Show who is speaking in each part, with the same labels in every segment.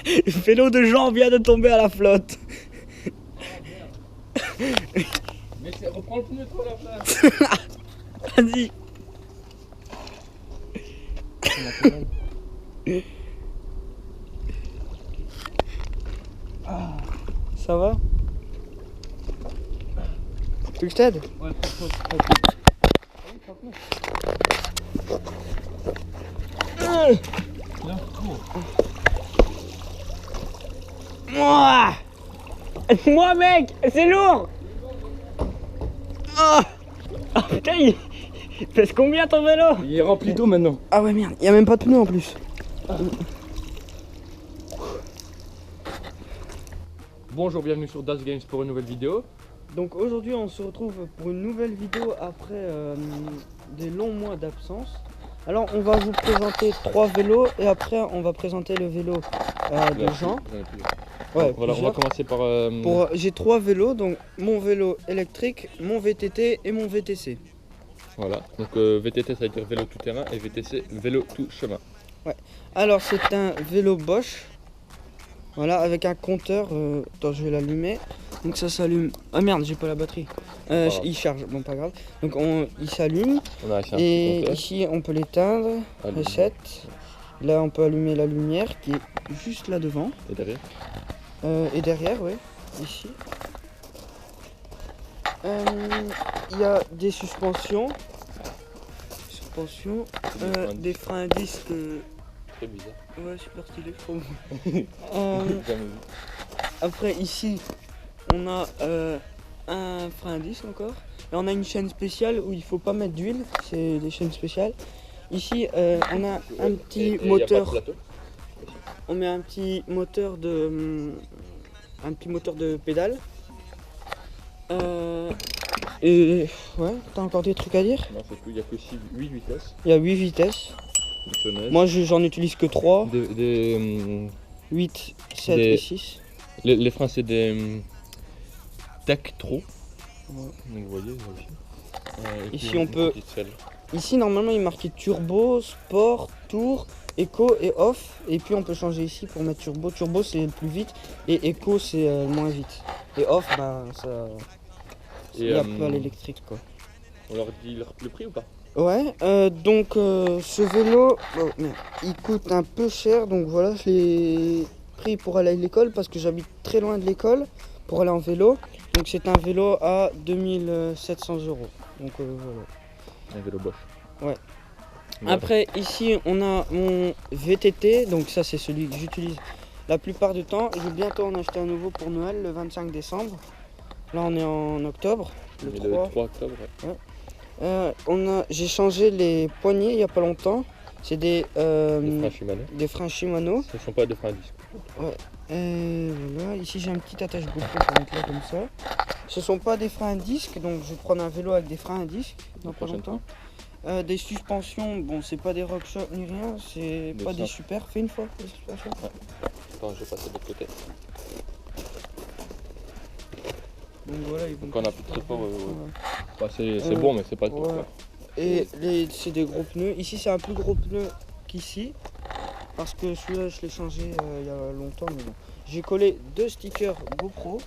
Speaker 1: Le vélo de Jean vient de tomber à la flotte.
Speaker 2: Mais reprends le pneu toi la place.
Speaker 1: Vas-y. Ça va? Tu veux que je t'aide?
Speaker 2: Ouais,
Speaker 1: Moi, moi mec, c'est lourd. Oh. Ah, putain, il pèse combien ton vélo?
Speaker 2: il est rempli d'eau maintenant.
Speaker 1: Ah ouais merde, il y a même pas de pneus en plus.
Speaker 2: Bonjour, bienvenue sur Das Games pour une nouvelle vidéo.
Speaker 1: Donc aujourd'hui on se retrouve pour une nouvelle vidéo après des longs mois d'absence. Alors on va vous présenter 3 vélos et après on va présenter le vélo de Jean. Ouais,
Speaker 2: Voilà, on va commencer par...
Speaker 1: J'ai 3 vélos, donc mon vélo électrique, mon VTT et mon VTC.
Speaker 2: Voilà, donc VTT ça veut dire vélo tout terrain et VTC vélo tout chemin.
Speaker 1: Alors c'est un vélo Bosch. Voilà, avec un compteur. Attends, je vais l'allumer. Donc ça s'allume. Ah merde, j'ai pas la batterie. Il charge, bon pas grave. Donc il s'allume.
Speaker 2: On a acheté un
Speaker 1: Et
Speaker 2: petit compteur.
Speaker 1: ici on peut l'éteindre.
Speaker 2: Allumer.
Speaker 1: Reset. Là on peut allumer la lumière qui est juste là devant.
Speaker 2: Et derrière.
Speaker 1: Et derrière, oui, ici. Il y a des suspensions. Des freins à disque.
Speaker 2: Très bizarre.
Speaker 1: Ouais, super stylé, je trouve.
Speaker 2: Jamais vu.
Speaker 1: Après, ici, on a un frein à disque encore. Et on a une chaîne spéciale où il faut pas mettre d'huile. C'est des chaînes spéciales. Ici, on a un petit
Speaker 2: Et y a pas de
Speaker 1: moteur.
Speaker 2: plateau.
Speaker 1: On met un petit moteur de pédale. Et ouais, t'as encore des trucs à dire?
Speaker 2: Non, c'est tout, il y a que 8 vitesses.
Speaker 1: Il y a 8 vitesses.
Speaker 2: Boutonneuse.
Speaker 1: Moi j'en utilise que 3,
Speaker 2: Des,
Speaker 1: 8, 7
Speaker 2: Des-
Speaker 1: et 6.
Speaker 2: les freins c'est des Tektro.
Speaker 1: Ouais.
Speaker 2: Donc vous voyez là aussi. Et
Speaker 1: Ici,
Speaker 2: puis,
Speaker 1: on
Speaker 2: une
Speaker 1: peut-
Speaker 2: petite selle.
Speaker 1: Ici normalement il est marqué turbo, sport, tour, éco et off. Et puis on peut changer ici pour mettre turbo. Turbo c'est le plus vite et éco c'est le moins vite. Et off ben ça...
Speaker 2: Et,
Speaker 1: Il y a pas l'électrique quoi.
Speaker 2: On leur dit le prix ou pas?
Speaker 1: Ouais, donc ce vélo, oh, merde, il coûte un peu cher, donc voilà, je l'ai pris pour aller à l'école parce que j'habite très loin de l'école pour aller en vélo. Donc c'est un vélo à 2700 €. Donc voilà.
Speaker 2: Un vélo Bosch.
Speaker 1: Ouais.
Speaker 2: Voilà.
Speaker 1: Après ici on a mon VTT, donc ça c'est celui que j'utilise la plupart du temps. Je vais bientôt en acheter un nouveau pour Noël le 25 décembre. Là on est en octobre, le
Speaker 2: Et
Speaker 1: 3.
Speaker 2: le 3 octobre. Ouais.
Speaker 1: J'ai changé les poignées il n'y a pas longtemps. C'est
Speaker 2: Les freins Shimano.
Speaker 1: des freins Shimano.
Speaker 2: Ce ne sont pas des freins à disque.
Speaker 1: Et voilà, ici j'ai un petit attache GoPro pour mettre là comme ça. Ce sont pas des freins à disque, donc je vais prendre un vélo avec des freins à disque dans pas
Speaker 2: prochaine
Speaker 1: longtemps. Des suspensions, bon c'est pas des RockShox ni rien, c'est
Speaker 2: Des
Speaker 1: pas des
Speaker 2: simples.
Speaker 1: super. Fais une fois les suspensions.
Speaker 2: Attends, je vais passer de l'autre côté.
Speaker 1: Donc voilà, ils vont
Speaker 2: Donc on a
Speaker 1: pas
Speaker 2: plus de
Speaker 1: super
Speaker 2: support,
Speaker 1: bien.
Speaker 2: ouais.
Speaker 1: Ouais.
Speaker 2: Bah, c'est bon, mais c'est pas tout.
Speaker 1: Ouais.
Speaker 2: Quoi.
Speaker 1: Et c'est des gros pneus. Ici c'est un plus gros pneu qu'ici. Parce que celui-là je l'ai changé il y a longtemps. Mais bon. J'ai collé 2 stickers GoPro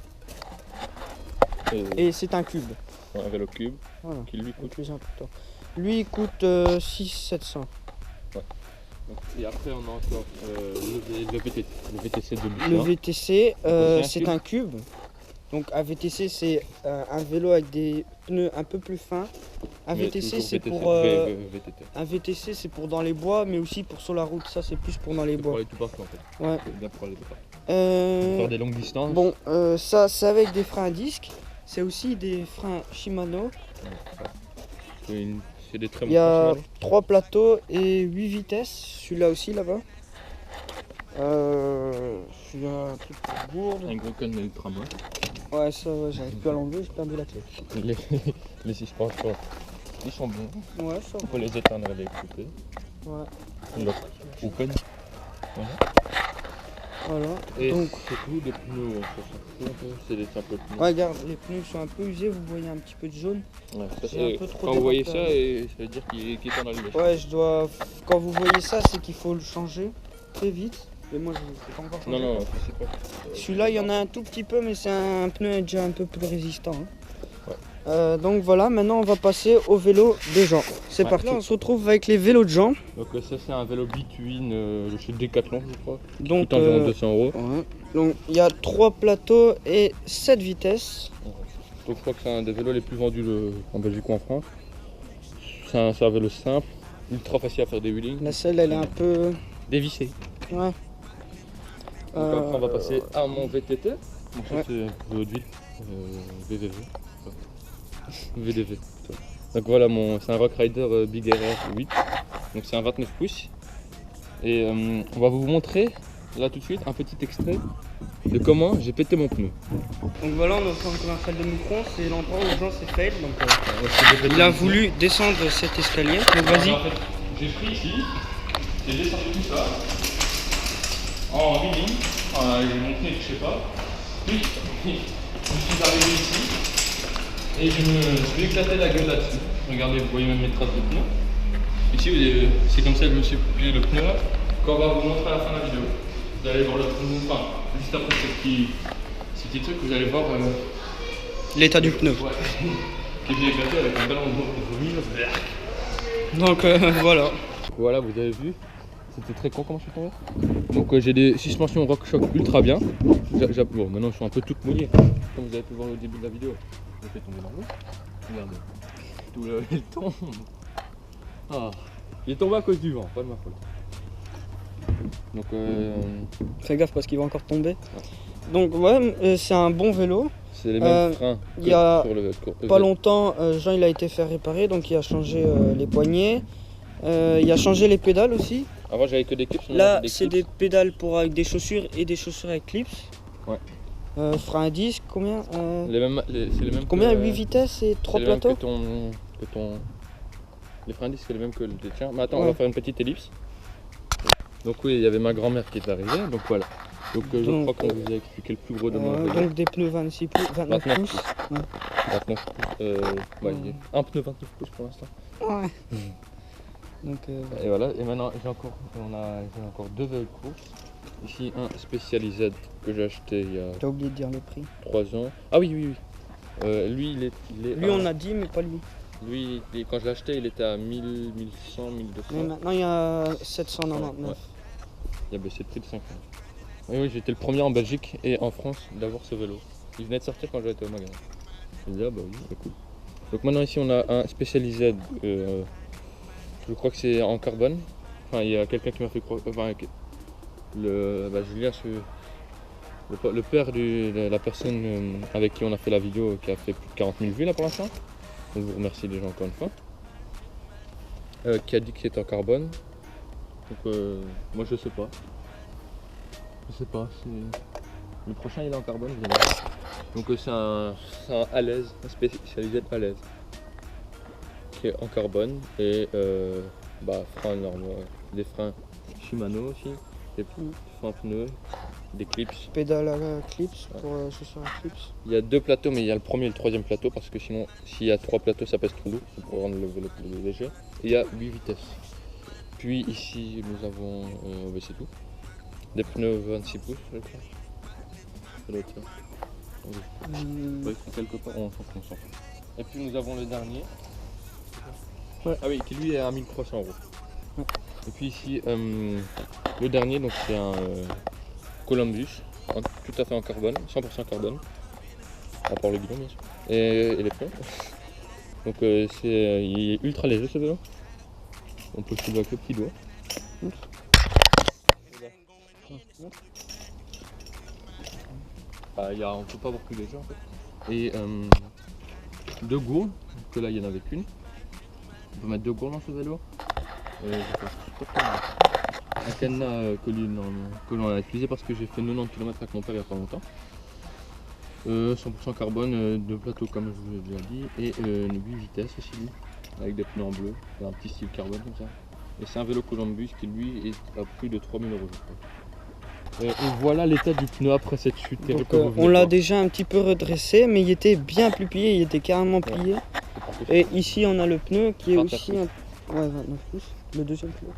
Speaker 1: et c'est un cube.
Speaker 2: Un vélo cube
Speaker 1: Voilà,
Speaker 2: qui lui
Speaker 1: le
Speaker 2: coûte.
Speaker 1: plus important. Lui il coûte 6 700.
Speaker 2: Donc, et après on a encore le VTC. Le VTC de Michelin.
Speaker 1: Le VTC
Speaker 2: un
Speaker 1: c'est
Speaker 2: cube.
Speaker 1: un cube. Donc un VTC c'est un vélo avec des pneus un peu plus fins. Un
Speaker 2: Mais
Speaker 1: VTC
Speaker 2: toujours
Speaker 1: c'est
Speaker 2: VTC,
Speaker 1: pour
Speaker 2: VTT.
Speaker 1: un VTC c'est pour dans les bois mais aussi pour sur la route. Ça c'est plus pour dans les
Speaker 2: C'est pour
Speaker 1: bois.
Speaker 2: aller tout partout en fait.
Speaker 1: Ouais.
Speaker 2: C'est bien pour aller tout partout.
Speaker 1: Euh,
Speaker 2: Faire des longues distances.
Speaker 1: Bon, ça c'est avec des freins à disque. C'est aussi des freins Shimano.
Speaker 2: C'est des très
Speaker 1: Il
Speaker 2: bons
Speaker 1: y a
Speaker 2: Shimano.
Speaker 1: 3 plateaux et 8 vitesses. Celui-là aussi là-bas. Celui-là un truc pour bourde.
Speaker 2: Un gros con ultra moche.
Speaker 1: Ouais, ça ouais, j'arrive plus à l'enlever, j'ai perdu la clé.
Speaker 2: Les suspensions, ils sont bons.
Speaker 1: Ouais, ça
Speaker 2: On peut les éteindre et les couper.
Speaker 1: va. Ouais,
Speaker 2: L'autre open.
Speaker 1: voilà.
Speaker 2: Et
Speaker 1: Donc,
Speaker 2: c'est tout, des pneus, c'est des simples pneus.
Speaker 1: ouais, regarde, les pneus sont un peu usés, vous voyez un petit peu de jaune.
Speaker 2: Ouais, ça,
Speaker 1: c'est un
Speaker 2: c'est-
Speaker 1: peu trop
Speaker 2: quand vous voyez
Speaker 1: dévapeur.
Speaker 2: ça, et ça veut dire qu'il est en allumage.
Speaker 1: Ouais, quand vous voyez ça, c'est qu'il faut le changer très vite. Mais moi, je sais pas encore
Speaker 2: Non,
Speaker 1: changé.
Speaker 2: non, je sais pas.
Speaker 1: Celui-là, il y en a un tout petit peu, mais c'est un pneu déjà un peu plus résistant. Hein.
Speaker 2: Ouais.
Speaker 1: Donc voilà, maintenant on va passer au vélo de gens. C'est
Speaker 2: Ouais.
Speaker 1: parti. Là, on se retrouve avec les vélos de gens.
Speaker 2: Donc ça c'est un vélo Between de chez Decathlon je crois.
Speaker 1: Donc,
Speaker 2: Tout environ 200 €.
Speaker 1: ouais. Donc il y a 3 plateaux et 7 vitesses.
Speaker 2: Donc je crois que c'est un des vélos les plus vendus en Belgique ou en France. C'est un vélo simple, ultra facile à faire des wheelings,
Speaker 1: La selle, elle est un peu...
Speaker 2: dévissé.
Speaker 1: Ouais.
Speaker 2: Donc après on va passer à mon VTT. Bon, ça
Speaker 1: Ouais.
Speaker 2: c'est vélo de ville, VVV. VDV. Donc voilà, c'est un Rock Rider Big RR 8. Donc c'est un 29 pouces. Et on va vous montrer là tout de suite un petit extrait de comment j'ai pété mon pneu.
Speaker 1: Donc voilà, on est encore en salle de micron, c'est l'endroit où Jean s'est fait. Donc il a voulu descendre cet escalier. Donc vas-y.
Speaker 2: En fait, j'ai pris ici, j'ai descendu tout ça en wheeling, j'ai monté, je sais pas. Puis je suis arrivé ici et je me suis éclaté la gueule là-dessus. Regardez, vous voyez même mes traces de pneu. Ici, c'est comme ça que je me suis plié le pneu là. Quand on va vous montrer à la fin de la vidéo, vous allez voir le pneu, enfin, juste après ces petits trucs, vous allez voir
Speaker 1: L'état du pneu.
Speaker 2: ouais, qui est bien éclaté avec un bel endroit pour vomir.
Speaker 1: Donc voilà.
Speaker 2: Voilà, vous avez vu, c'était très con comment je suis tombé. Donc j'ai des suspensions RockShox ultra bien. Bon, maintenant je suis un peu toute mouillée, comme vous avez pu voir au début de la vidéo. Je fais tomber dans l'eau. Regardez, tout il tombe. Ah, il est tombé à cause du vent, pas de ma faute. Donc
Speaker 1: Fais gaffe parce qu'il va encore tomber. Donc ouais, c'est un bon vélo.
Speaker 2: c'est les mêmes freins que
Speaker 1: il y a
Speaker 2: sur le
Speaker 1: Pas longtemps, Jean il a été fait réparer, donc il a changé les poignées. Il a changé les pédales aussi.
Speaker 2: Avant j'avais que des clips.
Speaker 1: Là, c'est des pédales avec des chaussures et des chaussures avec clips.
Speaker 2: Ouais.
Speaker 1: Frein à disque, combien
Speaker 2: C'est les mêmes.
Speaker 1: Combien
Speaker 2: que,
Speaker 1: 8 vitesses et 3
Speaker 2: c'est les mêmes
Speaker 1: plateaux
Speaker 2: que ton. Les freins à disque c'est les mêmes que les tiens. Mais attends, on
Speaker 1: Ouais.
Speaker 2: va faire une petite ellipse. Donc oui, il y avait ma grand-mère qui est arrivée, donc voilà. Donc je
Speaker 1: Donc,
Speaker 2: crois qu'on vous a expliqué le plus gros de mon vélo.
Speaker 1: donc des pneus 26 pouces, 29
Speaker 2: 29
Speaker 1: pouces. Ouais.
Speaker 2: 29 pouces. Ouais, il y a un pneu 29 pouces pour l'instant.
Speaker 1: Ouais. Donc
Speaker 2: Et voilà, et maintenant j'ai encore deux vélos de course. Ici un Specialized que j'ai acheté il y a
Speaker 1: t'as oublié de dire le prix.
Speaker 2: 3 ans. Ah oui, oui, oui. Lui, il est
Speaker 1: Lui on a dit mais pas lui.
Speaker 2: Lui, quand je l'ai acheté, il était à 1000, 1100, 1200.
Speaker 1: Mais maintenant il y a 799.
Speaker 2: Ouais. Il a baissé le prix de 50. Oui, oui, j'étais le premier en Belgique et en France d'avoir ce vélo. Il venait de sortir quand j'étais au magasin. Je me dis, ah bah oui, c'est cool. Donc maintenant ici on a un Specialized, je crois que c'est en carbone. Enfin, il y a quelqu'un qui m'a fait croire, enfin, Julien, le père de la personne avec qui on a fait la vidéo, qui a fait plus de 40 000 vues là pour l'instant. Donc je vous remercie déjà encore une fois. Qui a dit que c'était en carbone. Donc moi je sais pas. Je sais pas. Le prochain il est en carbone. Donc c'est un Alez, un spécialisé à l'aise. Qui est en carbone et freins normaux, des freins Shimano aussi, des freins pneus, des clips.
Speaker 1: Pédale à clips pour chaussures à clips.
Speaker 2: Il y a deux plateaux mais il y a le premier et le troisième plateau parce que sinon s'il y a trois plateaux ça pèse trop lourd pour rendre le vélo plus léger. Et il y a 8 vitesses. Puis ici nous avons, c'est tout, des pneus 26 pouces je crois. Ça doit être ça. Ouais, quelque part, on s'en fout. Et puis nous avons le dernier.
Speaker 1: Ouais.
Speaker 2: Ah oui, qui lui est à 1300 €.
Speaker 1: Ouais.
Speaker 2: Et puis ici, le dernier, donc c'est un Columbus, tout à fait en carbone, 100% carbone, à part le guidon bien sûr, et les pneus. Donc il est ultra léger ce vélo. On peut le soulever avec le petit doigt. On peut pas avoir plus léger en fait. Et deux gourdes, que là il y en avait qu'une. On peut mettre deux gourdes dans ce vélo. Un cadenas que l'on a utilisé parce que j'ai fait 90 km avec mon père il n'y a pas longtemps. 100% carbone, deux plateaux comme je vous l'ai déjà dit, et 8 vitesses aussi lui, avec des pneus en bleu, un petit style carbone comme ça. Et c'est un vélo Columbus qui lui est à plus de 3000 € je crois. Et voilà l'état du pneu après cette chute terrible.
Speaker 1: Donc, on l'a déjà un petit peu redressé, mais il était bien plus plié, il était carrément plié.
Speaker 2: Ouais.
Speaker 1: Et ici on a le pneu qui est
Speaker 2: 29
Speaker 1: aussi un... ouais, 29 pouces, le deuxième pneu.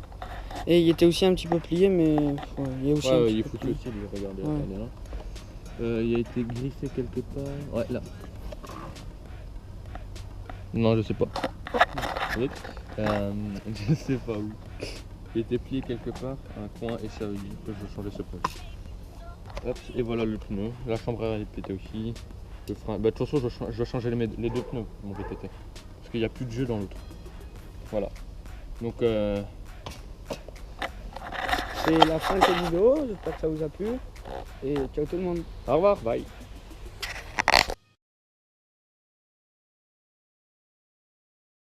Speaker 1: Et il était aussi un petit peu plié, mais ouais, il est aussi un
Speaker 2: Ouais,
Speaker 1: petit
Speaker 2: il est
Speaker 1: peu
Speaker 2: foutu
Speaker 1: plié.
Speaker 2: aussi, lui, regardez,
Speaker 1: Ouais.
Speaker 2: regardez là. Il a été griffé quelque part. Ouais, là. Non, je sais pas. Hop. Je sais pas où. Il était plié quelque part, un coin, et ça, il faut que je changeais ce pneu. Hop, et voilà le pneu. La chambre à air est pétée aussi. Le frein. Bah, de toute façon, je dois changer les deux pneus, mon VTT. Parce qu'il n'y a plus de jeu dans l'autre. Voilà. Donc,
Speaker 1: C'est la fin de cette vidéo, j'espère que ça vous a plu. Et ciao tout le monde.
Speaker 2: au revoir, bye.